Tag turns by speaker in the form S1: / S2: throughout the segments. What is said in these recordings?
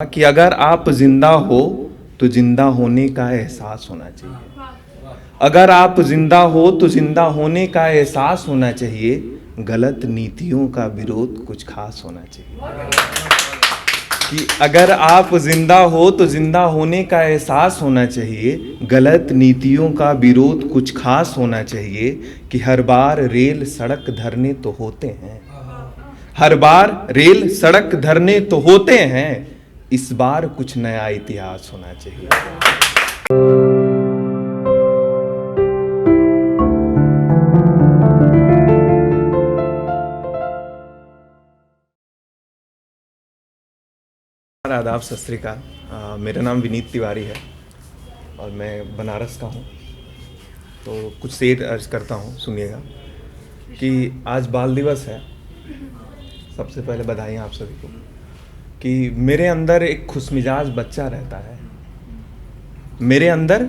S1: कि अगर आप जिंदा हो तो जिंदा होने का एहसास होना चाहिए। अगर आप जिंदा हो तो जिंदा होने का एहसास होना चाहिए। गलत नीतियों का विरोध कुछ खास होना चाहिए। कि अगर आप जिंदा हो तो जिंदा होने का एहसास होना चाहिए। गलत नीतियों का विरोध कुछ खास होना चाहिए। कि हर बार रेल सड़क धरने तो होते हैं, हर बार रेल सड़क धरने तो होते हैं। इस बार कुछ नया इतिहास होना चाहिए। आदाब, सत श्री अकाल। मेरा नाम विनीत तिवारी है और मैं बनारस का हूँ। तो कुछ शेर अर्ज करता हूँ, सुनिएगा। कि आज बाल दिवस है। सबसे पहले बधाइयाँ आप सभी को। कि मेरे अंदर एक खुशमिजाज बच्चा रहता है, मेरे अंदर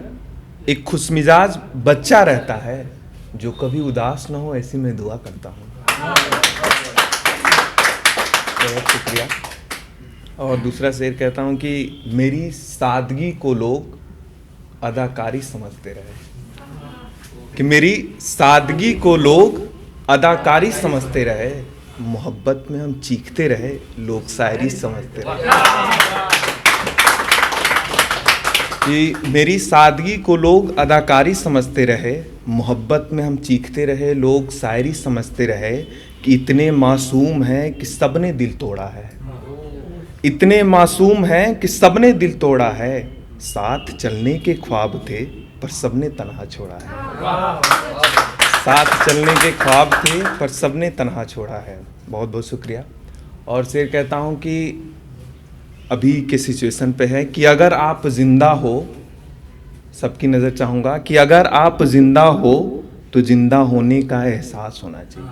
S1: एक खुशमिजाज बच्चा रहता है, जो कभी उदास ना हो ऐसी मैं दुआ करता हूँ। बहुत शुक्रिया। और दूसरा शेर कहता हूँ कि मेरी सादगी को लोग अदाकारी समझते रहे। कि मेरी सादगी को लोग अदाकारी समझते रहे। मोहब्बत में हम चीखते रहे, लोग शायरी समझते रहे। कि मेरी सादगी को लोग अदाकारी समझते रहे, मोहब्बत में हम चीखते रहे, लोग शायरी समझते रहे। कि इतने मासूम हैं कि सबने दिल तोड़ा है, इतने मासूम हैं कि सबने दिल तोड़ा है। साथ चलने के ख्वाब थे पर सबने तन्हा छोड़ा है। साथ चलने के ख्वाब थे पर सबने तन्हा छोड़ा है। बहुत बहुत शुक्रिया। और शेर कहता हूँ कि अभी के सिचुएशन पे है कि अगर आप जिंदा हो, सबकी नज़र चाहूँगा कि अगर आप जिंदा हो तो जिंदा होने का एहसास होना चाहिए।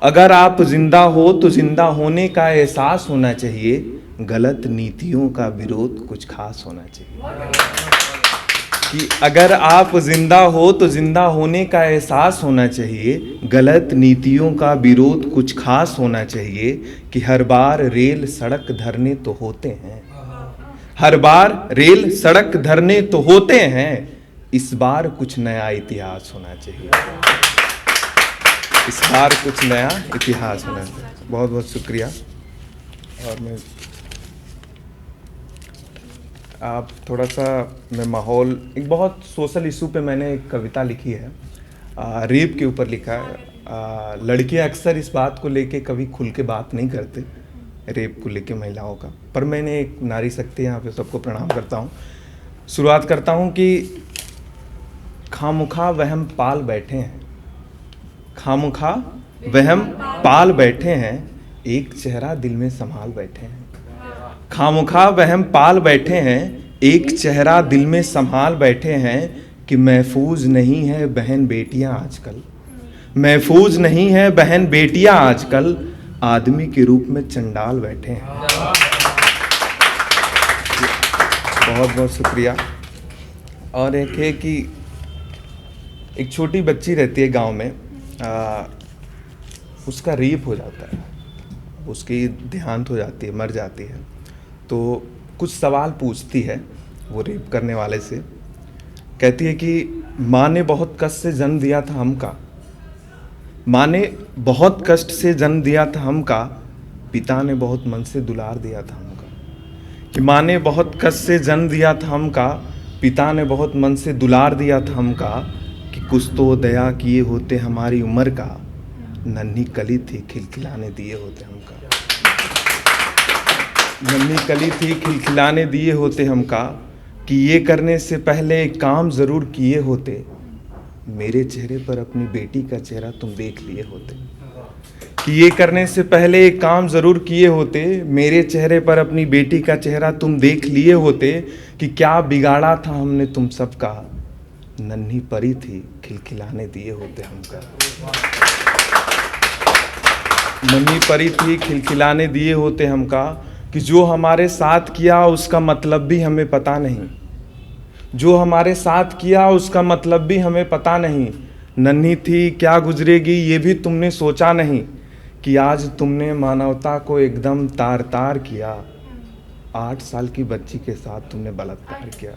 S1: अगर आप जिंदा हो तो जिंदा होने का एहसास होना चाहिए। गलत नीतियों का विरोध कुछ खास होना चाहिए। कि अगर आप जिंदा हो तो जिंदा होने का एहसास होना चाहिए। गलत नीतियों का विरोध कुछ खास होना चाहिए। कि हर बार रेल सड़क धरने तो होते हैं, हर बार रेल सड़क धरने तो होते हैं। इस बार कुछ नया इतिहास होना चाहिए। इस बार कुछ नया इतिहास होना चाहिए। बहुत बहुत शुक्रिया। और मैं आप थोड़ा सा मैं माहौल, एक बहुत सोशल इशू पे मैंने एक कविता लिखी है। रेप के ऊपर लिखा है। लड़कियां अक्सर इस बात को लेके कभी खुल के बात नहीं करते, रेप को लेके महिलाओं का। पर मैंने एक नारी शक्ति यहाँ पे सबको प्रणाम करता हूँ। शुरुआत करता हूँ कि खामुखा वहम पाल बैठे हैं, खामुखा वहम पाल बैठे हैं, एक चेहरा दिल में संभाल बैठे हैं। खामुखा वहम पाल बैठे हैं, एक चेहरा दिल में संभाल बैठे हैं। कि महफूज नहीं है बहन बेटियां आजकल, महफूज नहीं है बहन बेटियां आजकल, आदमी के रूप में चंडाल बैठे हैं। बहुत बहुत शुक्रिया। और एक है कि एक छोटी बच्ची रहती है गांव में, उसका रेप हो जाता है, उसकी देहांत हो जाती है, मर जाती है। तो कुछ सवाल पूछती है वो रेप करने वाले से। कहती है कि माँ ने बहुत कष्ट से जन्म दिया था हमका, माँ ने बहुत कष्ट से जन्म दिया था हमका, पिता ने बहुत मन से दुलार दिया था हमका। कि माँ ने बहुत कष्ट से जन्म दिया था हमका, पिता ने बहुत मन से दुलार दिया था हमका। कि कुछ तो दया किए होते हमारी उम्र का, नन्ही कली थी खिलखिलाने दिए होते हमका। नन्ही कली थी खिलखिलाने दिए होते हमका। कि ये करने से पहले एक काम ज़रूर किए होते, मेरे चेहरे पर अपनी बेटी का चेहरा तुम देख लिए होते। कि ये करने से पहले एक काम ज़रूर किए होते, मेरे चेहरे पर अपनी बेटी का चेहरा तुम देख लिए होते। कि क्या बिगाड़ा था हमने तुम सबका, नन्ही परी थी खिलखिलाने दिए होते हमका। नन्ही परी थी खिलखिलाने दिए होते हमका। कि जो हमारे साथ किया उसका मतलब भी हमें पता नहीं, जो हमारे साथ किया उसका मतलब भी हमें पता नहीं। नन्ही थी क्या गुजरेगी ये भी तुमने सोचा नहीं। कि आज तुमने मानवता को एकदम तार तार किया, 8 साल की बच्ची के साथ तुमने बलात्कार किया।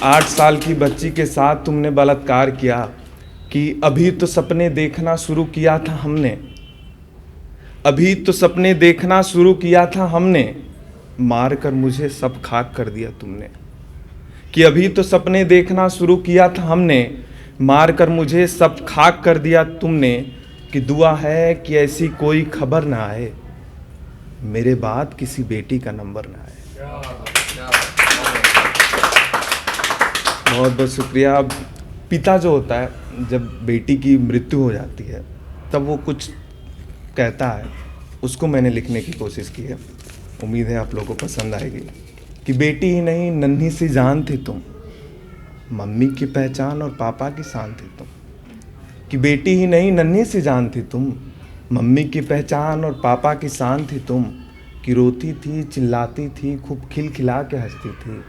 S1: 8 साल की बच्ची के साथ तुमने बलात्कार किया कि अभी तो सपने देखना शुरू किया था हमने, अभी तो सपने देखना शुरू किया था हमने, मार कर मुझे सब खाक कर दिया तुमने। कि अभी तो सपने देखना शुरू किया था हमने, मार कर मुझे सब खाक कर दिया तुमने। कि दुआ है कि ऐसी कोई खबर ना आए, मेरे बाद किसी बेटी का नंबर ना आए। बहुत बहुत शुक्रिया। पिता जो होता है, जब बेटी की मृत्यु हो जाती है तब वो कुछ कहता है, उसको मैंने लिखने की कोशिश की है। उम्मीद है आप लोगों को पसंद आएगी। कि बेटी ही नहीं नन्ही सी जान थी तुम, मम्मी की पहचान और पापा की शान थी तुम। कि बेटी ही नहीं नन्ही सी जान थी तुम, मम्मी की पहचान और पापा की शान थी तुम। कि रोती थी चिल्लाती थी खूब खिलखिला के हंसती थी,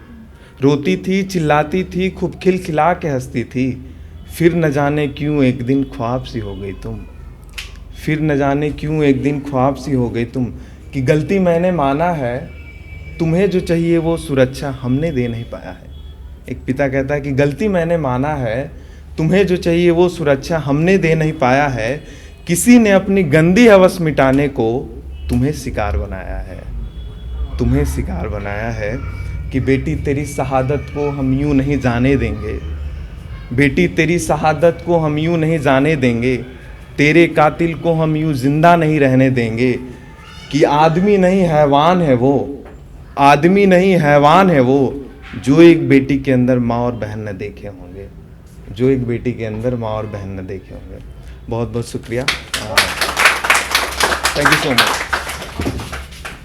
S1: रोती थी चिल्लाती थी खूब खिलखिला के हंसती थी। फिर न जाने क्यों एक दिन ख्वाब सी हो गई तुम, फिर न जाने क्यों एक दिन ख्वाब सी हो गई तुम। कि गलती मैंने माना है, तुम्हें जो चाहिए वो सुरक्षा हमने दे नहीं पाया है। एक पिता कहता है कि गलती मैंने माना है, तुम्हें जो चाहिए वो सुरक्षा हमने दे नहीं पाया है। किसी ने अपनी गंदी हवस मिटाने को तुम्हें शिकार बनाया है, तुम्हें शिकार बनाया है। कि बेटी तेरी शहादत को हम यूं नहीं जाने देंगे, बेटी तेरी शहादत को हम यूं नहीं जाने देंगे, तेरे कातिल को हम यूं जिंदा नहीं रहने देंगे। कि आदमी नहीं हैवान है वो, आदमी नहीं हैवान है वो, जो एक बेटी के अंदर माँ और बहन न देखे होंगे, जो एक बेटी के अंदर माँ और बहन न देखे होंगे। बहुत बहुत शुक्रिया। Thank you so much.